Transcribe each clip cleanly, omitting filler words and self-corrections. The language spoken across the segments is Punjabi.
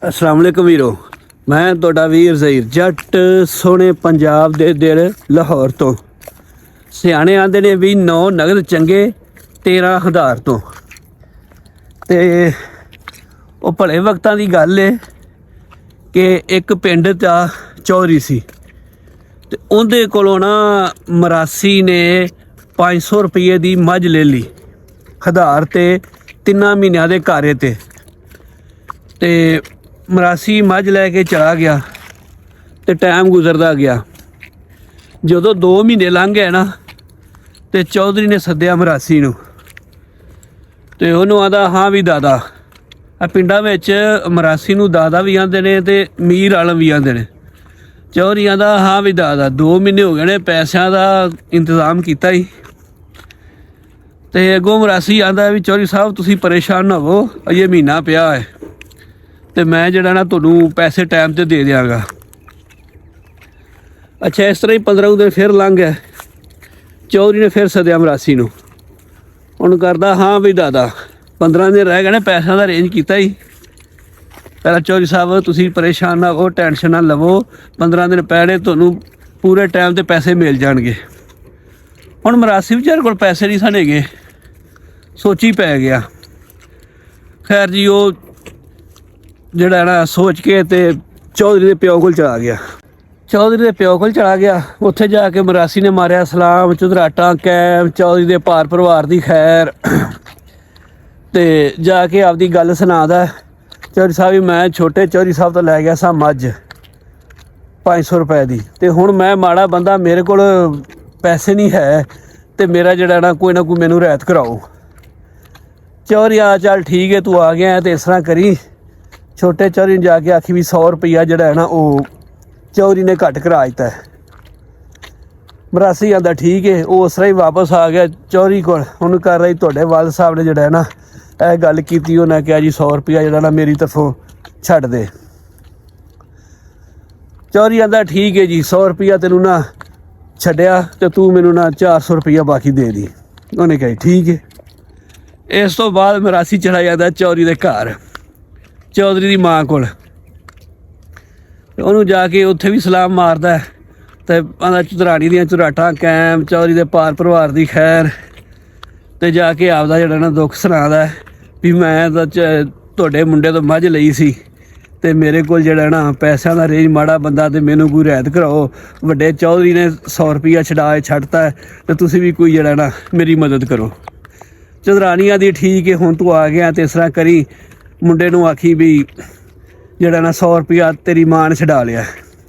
अस्सलाम वालेकुम वीरो। मैं ਤੁਹਾਡਾ ਵੀਰ ਜ਼ਹੀਰ ਜੱਟ ਸੋਹਣੇ ਪੰਜਾਬ ਦੇ ਦਿਲ ਲਾਹੌਰ ਤੋਂ। ਸਿਆਣੇ ਆਂਦੇ ਨੇ ਵੀ 9 ਨਗਦ ਚੰਗੇ 13 ਹਜ਼ਾਰ ਤੋਂ। ਤੇ ਉਹ ਭਲੇ ਵਕਤਾਂ ਦੀ ਗੱਲ ਏ ਕਿ ਇੱਕ ਪਿੰਡ ਦਾ ਚੌਧਰੀ ਸੀ ਤੇ ਉਹਦੇ ਕੋਲੋਂ ਨਾ ਮਰਾਸੀ ਨੇ 500 ਰੁਪਏ ਦੀ ਮੱਝ ਲੈ ਲਈ ਹਜ਼ਾਰ ਤੇ 3 ਮਹੀਨਿਆਂ ਦੇ ਘਾਰੇ ਤੇ ਮਰਾਸੀ ਮੱਝ ਲੈ ਕੇ ਚਲਾ ਗਿਆ ਤੇ ਟਾਈਮ ਗੁਜ਼ਰਦਾ ਗਿਆ। ਜਦੋਂ 2 ਮਹੀਨੇ ਲੰਘ ਗਏ ਨਾ ਤੇ ਚੌਧਰੀ ਨੇ ਸੱਦਿਆ ਮਰਾਸੀ ਨੂੰ ਤੇ ਉਹਨੂੰ ਆਂਦਾ ਹਾਂ ਵੀ ਦਾਦਾ। ਆ ਪਿੰਡਾਂ ਵਿੱਚ ਮਰਾਸੀ ਨੂੰ ਦਾਦਾ ਵੀ ਆਂਦੇ ਨੇ ਤੇ ਮੀਰ ਆਲਮ ਵੀ ਆਂਦੇ ਨੇ। ਚੌਧਰੀ ਆਂਦਾ ਹਾਂ ਵੀ ਦਾਦਾ 2 ਮਹੀਨੇ ਹੋ ਗਏ ਨੇ ਪੈਸਿਆਂ ਦਾ ਇੰਤਜ਼ਾਮ ਕੀਤਾ ਹੀ ਤੇ ਅੱਗੋਂ ਮਰਾਸੀ ਆਂਦਾ ਵੀ ਚੌਧਰੀ ਸਾਹਿਬ ਤੁਸੀਂ ਪਰੇਸ਼ਾਨ ਨਾ ਹੋਵੋ ਅਜੇ ਮਹੀਨਾ ਪਿਆ ਹੈ ਤੇ ਮੈਂ ਜਿਹੜਾ ਨਾ ਤੁਹਾਨੂੰ ਪੈਸੇ ਟਾਈਮ ਤੇ ਦੇ ਦਿਆਂਗਾ। ਅੱਛਾ ਇਸ ਤਰ੍ਹਾਂ ਹੀ 15 ਦਿਨ ਫਿਰ ਲੰਘ ਗਏ। ਚੌਧਰੀ ਨੇ ਫਿਰ ਸੱਦਿਆ ਮਰਾਸੀ ਨੂੰ। ਉਹਨੂੰ ਕਰਦਾ ਹਾਂ ਵੀ ਦਾਦਾ 15 ਦਿਨ ਰਹਿ ਗਏ ਨੇ ਪੈਸਿਆਂ ਦਾ ਅਰੇਂਜ ਕੀਤਾ ਹੀ। ਪਹਿਲਾਂ ਚੌਧਰੀ ਸਾਹਿਬ ਤੁਸੀਂ ਪਰੇਸ਼ਾਨ ਨਾ ਹੋ ਟੈਨਸ਼ਨ ਨਾ ਲਵੋ 15 ਦਿਨ ਪਹਿਲੇ ਤੁਹਾਨੂੰ ਪੂਰੇ ਟਾਈਮ 'ਤੇ ਪੈਸੇ ਮਿਲ ਜਾਣਗੇ। ਹੁਣ ਮਰਾਸੀ ਵਿਚਾਰੇ ਕੋਲ ਪੈਸੇ ਨਹੀਂ ਸਨ ਹੈਗੇ ਸੋਚੀ ਪੈ ਗਿਆ। ਖੈਰ ਜੀ ਉਹ ਜਿਹੜਾ ਨਾ ਸੋਚ ਕੇ ਤੇ ਚੌਧਰੀ ਦੇ ਪਿਓ ਕੋਲ ਚਲਾ ਗਿਆ। ਚੌਧਰੀ ਦੇ ਪਿਓ ਕੋਲ ਚਲਾ ਗਿਆ। ਉੱਥੇ ਜਾ ਕੇ ਮਰਾਸੀ ਨੇ ਮਾਰਿਆ ਸਲਾਮ ਚੁਦਰਾਟਾਂ ਕੈਮ ਚੌਧਰੀ ਦੇ ਭਾਰ ਪਰਿਵਾਰ ਦੀ ਖੈਰ ਤੇ ਜਾ ਕੇ ਆਪਦੀ ਗੱਲ ਸੁਣਾਦਾ। ਚੌਧਰੀ ਸਾਹਿਬ ਮੈਂ ਛੋਟੇ ਚੌਧਰੀ ਸਾਹਿਬ ਤੋਂ ਲੈ ਗਿਆ ਸਾਂ ਮੱਝ 500 ਰੁਪਏ ਦੀ ਤੇ ਹੁਣ ਮੈਂ ਮਾੜਾ ਬੰਦਾ ਮੇਰੇ ਕੋਲ ਪੈਸੇ ਨਹੀਂ ਹੈ ਤੇ ਮੇਰਾ ਜਿਹੜਾ ਨਾ ਕੋਈ ਮੈਨੂੰ ਰਿਆਇਤ ਕਰਾਓ। ਚੌਧਰੀ ਆ ਚੱਲ ਠੀਕ ਹੈ ਤੂੰ ਆ ਗਿਆ ਤੇ ਇਸ ਤਰ੍ਹਾਂ ਕਰੀ ਛੋਟੇ ਚੌਧਰੀ ਨੂੰ ਜਾ ਕੇ ਆਖੀ ਵੀ 100 ਰੁਪਈਆ ਜਿਹੜਾ ਹੈ ਨਾ ਉਹ ਚੌਧਰੀ ਨੇ ਘੱਟ ਕਰਾ ਦਿੱਤਾ। ਮਰਾਸੀ ਆਂਦਾ ਠੀਕ ਹੈ। ਉਹ ਉਸ ਤਰ੍ਹਾਂ ਹੀ ਵਾਪਸ ਆ ਗਿਆ ਚੌਧਰੀ ਕੋਲ। ਉਹਨੂੰ ਕਰ ਰਹੀ ਤੁਹਾਡੇ ਵਾਲਦ ਸਾਹਿਬ ਨੇ ਜਿਹੜਾ ਹੈ ਨਾ ਇਹ ਗੱਲ ਕੀਤੀ। ਉਹਨਾਂ ਕਿਹਾ ਜੀ 100 ਰੁਪਈਆ ਜਿਹੜਾ ਨਾ ਮੇਰੀ ਤਰਫੋਂ ਛੱਡ ਦੇ। ਚੌਧਰੀ ਆਂਦਾ ਠੀਕ ਹੈ ਜੀ 100 ਰੁਪਈਆ ਤੈਨੂੰ ਨਾ ਛੱਡਿਆ ਤੇ ਤੂੰ ਮੈਨੂੰ ਨਾ 400 ਰੁਪਈਆ ਬਾਕੀ ਦੇ ਦੀ। ਉਹਨੇ ਕਿਹਾ ਠੀਕ ਹੈ। ਇਸ ਤੋਂ ਬਾਅਦ ਮਰਾਸੀ ਚਲਾ ਜਾਂਦਾ ਚੌਧਰੀ ਦੇ ਘਰ ਚੌਧਰੀ ਦੀ ਮਾਂ ਕੋਲ। ਉਹਨੂੰ ਜਾ ਕੇ ਉੱਥੇ ਵੀ ਸਲਾਮ ਮਾਰਦਾ ਤੇ ਆਂਦਾ ਚੁਦਰਾਣੀ ਦੀਆਂ ਚੁਰਾਟਾਂ ਕੈਮ ਚੌਧਰੀ ਦੇ ਭਾਰ ਪਰਿਵਾਰ ਦੀ ਖੈਰ ਤੇ ਜਾ ਕੇ ਆਪਦਾ ਜਿਹੜਾ ਨਾ ਦੁੱਖ ਸੁਣਾਦਾ ਵੀ ਮੈਂ ਤਾਂ ਤੁਹਾਡੇ ਮੁੰਡੇ ਤੋਂ ਮੱਝ ਲਈ ਸੀ ਤੇ ਮੇਰੇ ਕੋਲ ਜਿਹੜਾ ਨਾ ਪੈਸਿਆਂ ਦਾ ਰੇਂਜ ਮਾੜਾ ਬੰਦਾ ਤੇ ਮੈਨੂੰ ਕੋਈ ਰਿਆਇਤ ਕਰਾਓ। ਵੱਡੇ ਚੌਧਰੀ ਨੇ 100 ਰੁਪਈਆ ਛੱਡਤਾ ਤੇ ਤੁਸੀਂ ਵੀ ਕੋਈ ਜਿਹੜਾ ਨਾ ਮੇਰੀ ਮਦਦ ਕਰੋ। ਚੁਦਰਾਣੀਆਂ ਦੀ ਠੀਕ ਹੈ ਹੁਣ ਤੂੰ ਆ ਗਿਆ ਤੇ ਇਸ ਤਰ੍ਹਾਂ ਕਰੀ ਮੁੰਡੇ ਨੂੰ ਆਖੀ ਵੀ ਜਿਹੜਾ ਨਾ 100 ਰੁਪਈਆ ਤੇਰੀ ਮਾਂ ਨੇ ਛਡਾ ਲਿਆ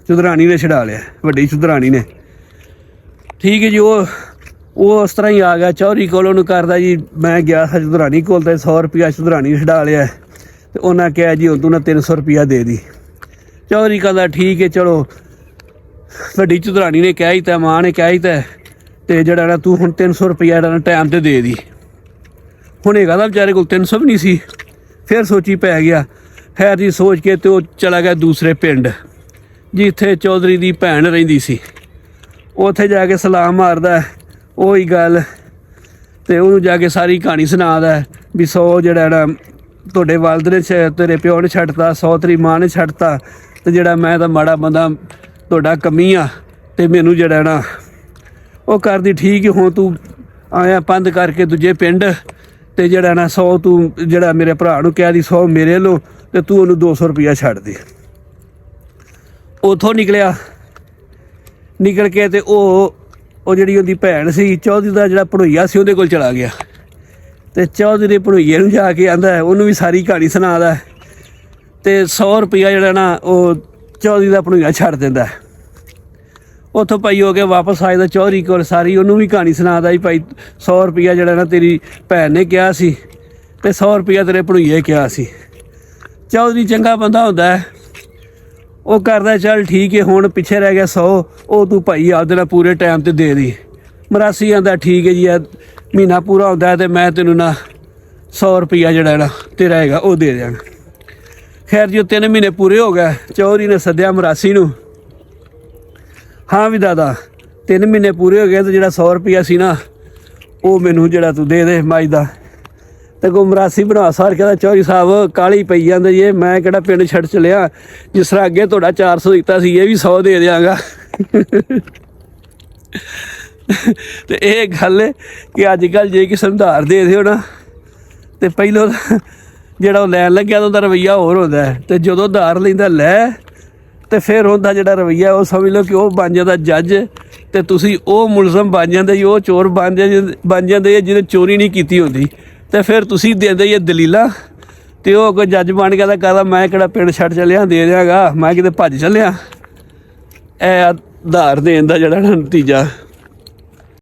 ਚੁਦਰਾਣੀ ਨੇ ਛਡਾ ਲਿਆ ਵੱਡੀ ਚੁਦਰਾਣੀ ਨੇ। ਠੀਕ ਹੈ ਜੀ ਉਹ ਉਸ ਤਰ੍ਹਾਂ ਹੀ ਆ ਗਿਆ ਚੌਧਰੀ ਕੋਲ। ਉਹਨੂੰ ਕਰਦਾ ਜੀ ਮੈਂ ਗਿਆ ਸੀ ਚੁਦਰਾਣੀ ਕੋਲ ਤੇ 100 ਰੁਪਈਆ ਚੁਦਰਾਣੀ ਨੇ ਛਡਾ ਲਿਆ ਤੇ ਉਹਨਾਂ ਕਿਹਾ ਜੀ ਹੁਣ ਤੂੰ ਨਾ 300 ਰੁਪਈਆ ਦੇ ਦੀ। ਚੌਧਰੀ ਕਹਿੰਦਾ ਠੀਕ ਹੈ ਚਲੋ ਵੱਡੀ ਚੁਦਰਾਣੀ ਨੇ ਕਿਹਾ ਹੀ ਤਾਂ ਮਾਂ ਨੇ ਕਿਹਾ ਹੀ ਤਾਂ ਤੇ ਜਿਹੜਾ ਨਾ ਤੂੰ ਹੁਣ 300 ਰੁਪਈਆ ਜਿਹੜਾ ਨਾ ਟਾਈਮ 'ਤੇ ਦੇ ਦੀ। ਹੁਣ ਇਹ ਕਹਿੰਦਾ ਵਿਚਾਰੇ ਕੋਲ 300 ਵੀ ਨਹੀਂ ਸੀ। ਫਿਰ ਸੋਚੀ ਪੈ ਗਿਆ। ਖੈਰ ਜੀ ਸੋਚ ਕੇ ਤੇ ਉਹ ਚਲਾ ਗਿਆ ਦੂਸਰੇ ਪਿੰਡ ਜਿੱਥੇ ਚੌਧਰੀ ਦੀ ਭੈਣ ਰਹਿੰਦੀ ਸੀ। ਉੱਥੇ ਜਾ ਕੇ ਸਲਾਮ ਮਾਰਦਾ ਉਹੀ ਗੱਲ ਤੇ ਉਹਨੂੰ ਜਾ ਕੇ ਸਾਰੀ ਕਹਾਣੀ ਸੁਣਾਦਾ ਵੀ 100 ਜਿਹੜਾ ਨਾ ਤੁਹਾਡੇ ਵਾਲਦ ਨੇ ਤੇਰੇ ਪਿਓ ਨੇ ਛੱਡਤਾ 100 ਤੇਰੀ ਮਾਂ ਨੇ ਛੱਡਤਾ ਤੇ ਜਿਹੜਾ ਮੈਂ ਤਾਂ ਮਾੜਾ ਬੰਦਾ ਤੁਹਾਡਾ ਕਮੀ ਆ ਤੇ ਮੈਨੂੰ ਜਿਹੜਾ ਨਾ ਉਹ ਕਰਦੀ ਠੀਕ ਹੁਣ ਤੂੰ ਆਇਆ ਪੰਧ ਕਰਕੇ ਦੂਜੇ ਪਿੰਡ ਤੇ ਜਿਹੜਾ ਨਾ 100 ਤੂੰ ਜਿਹੜਾ ਮੇਰੇ ਭਰਾ ਨੂੰ ਕਿਹਾ ਦੀ 100 ਮੇਰੇ ਲੋ ਤੇ ਤੂੰ ਉਹਨੂੰ 200 ਰੁਪਈਆ ਛੱਡ ਦੇ। ਉੱਥੋਂ ਨਿਕਲ ਕੇ ਤੇ ਉਹ ਜਿਹੜੀ ਉਹਦੀ ਭੈਣ ਸੀ ਚੌਧਰੀ ਦਾ ਜਿਹੜਾ ਭਣੋਈਆ ਸੀ ਉਹਦੇ ਕੋਲ ਚਲਾ ਗਿਆ ਤੇ ਚੌਧਰੀ ਦੇ ਭਣੋਈਏ ਨੂੰ ਜਾ ਕੇ ਆਂਦਾ ਉਹਨੂੰ ਵੀ ਸਾਰੀ ਕਹਾਣੀ ਸੁਣਾਦਾ ਤੇ 100 ਰੁਪਈਆ ਜਿਹੜਾ ਨਾ ਉਹ ਚੌਧਰੀ ਦਾ ਭਣੋਈਆ ਛੱਡ ਦਿੰਦਾ। ਉੱਥੋਂ ਭਾਈ ਹੋ ਕੇ ਵਾਪਸ ਆ ਜਾਂਦਾ ਚੌਧਰੀ ਕੋਲ ਸਾਰੀ ਉਹਨੂੰ ਵੀ ਕਹਾਣੀ ਸੁਣਾਦਾ ਜੀ ਭਾਈ 100 ਰੁਪਈਆ ਜਿਹੜਾ ਨਾ ਤੇਰੀ ਭੈਣ ਨੇ ਕਿਹਾ ਸੀ ਤੇ 100 ਰੁਪਈਆ ਤੇਰੇ ਭਣੋਈਏ ਕਿਹਾ ਸੀ। ਚੌਧਰੀ ਚੰਗਾ ਬੰਦਾ ਹੁੰਦਾ ਉਹ ਕਰਦਾ ਚੱਲ ਠੀਕ ਹੈ ਹੁਣ ਪਿੱਛੇ ਰਹਿ ਗਿਆ 100 ਉਹ ਤੂੰ ਭਾਈ ਆਪਦੇ ਨਾਲ ਪੂਰੇ ਟਾਈਮ 'ਤੇ ਦੇ ਦੀ। ਮਰਾਸੀ ਆਂਦਾ ਠੀਕ ਹੈ ਜੀ ਮਹੀਨਾ ਪੂਰਾ ਹੁੰਦਾ ਤੇ ਮੈਂ ਤੈਨੂੰ ਨਾ 100 ਰੁਪਈਆ ਜਿਹੜਾ ਨਾ ਤੇਰਾ ਹੈਗਾ ਉਹ ਦੇ ਦਿਆਂਗਾ। ਖੈਰ ਜੀ 3 ਮਹੀਨੇ ਪੂਰੇ ਹੋ ਗਏ। ਚੌਧਰੀ ਨੇ ਸੱਦਿਆ ਮਰਾਸੀ ਨੂੰ। ਹਾਂ ਵੀ ਦਾਦਾ 3 ਮਹੀਨੇ ਪੂਰੇ ਹੋ ਗਏ ਤੇ ਜਿਹੜਾ 100 ਰੁਪਈਆ ਸੀ ਨਾ ਉਹ ਮੈਨੂੰ ਜਿਹੜਾ ਤੂੰ ਦੇ ਦੇ ਮੱਝ ਦਾ। ਤੇ ਗੁੰਮਰਾਸੀ ਬਣਾ ਸਾਰ ਕਹਿੰਦਾ ਚੌਧਰੀ ਸਾਹਿਬ ਕਾਲੀ ਪਈ ਜਾਂਦੇ ਜੀ, ਮੈਂ ਕਿਹੜਾ ਪਿੰਡ ਛੱਡ ਚਲਿਆ, ਜਿਸ ਤਰ੍ਹਾਂ ਅੱਗੇ ਤੁਹਾਡਾ 400 ਦਿੱਤਾ ਸੀ ਇਹ ਵੀ 100 ਦੇ ਦਿਆਂਗਾ। ਤੇ ਇਹ ਗੱਲ ਹੈ ਕਿ ਅੱਜ ਕੱਲ੍ਹ ਜੇ ਕਿਸੇ ਨੂੰ ਉਧਾਰ ਦੇ ਦਿਓ ਨਾ, ਤੇ ਪਹਿਲੋਂ ਜਿਹੜਾ ਉਹ ਲੈਣ ਲੱਗਿਆ ਤਾਂ ਉਹਦਾ ਰਵੱਈਆ ਹੋਰ ਹੁੰਦਾ ਹੈ, ਤੇ ਜਦੋਂ ਉਧਾਰ ਲੈਂਦਾ ਲੈ ਤੇ ਫਿਰ ਉਹਦਾ ਜਿਹੜਾ ਰਵੱਈਆ ਉਹ ਸਮਝ ਲਓ ਕਿ ਉਹ ਬਣ ਜਾਂਦਾ ਜੱਜ, ਤੇ ਤੁਸੀਂ ਉਹ ਮੁਲਜ਼ਮ ਬਣ ਜਾਂਦੇ ਜੀ, ਉਹ ਚੋਰ ਬਣ ਜਾਂਦੇ ਜਿਹਨੇ ਚੋਰੀ ਨਹੀਂ ਕੀਤੀ ਹੁੰਦੀ, ਤੇ ਫਿਰ ਤੁਸੀਂ ਦਿੰਦੇ ਇਹ ਦਲੀਲਾਂ, ਤੇ ਉਹ ਅੱਗੋਂ ਜੱਜ ਬਣ ਗਿਆ ਤਾਂ ਕਹਿੰਦਾ ਮੈਂ ਕਿਹੜਾ ਪਿੰਡ ਛੱਡ ਚੱਲਿਆ, ਦੇ ਦਿਆਂਗਾ, ਮੈਂ ਕਿਤੇ ਭੱਜ ਚੱਲਿਆ। ਇਹ ਉਧਾਰ ਦੇਣ ਦਾ ਜਿਹੜਾ ਨਤੀਜਾ।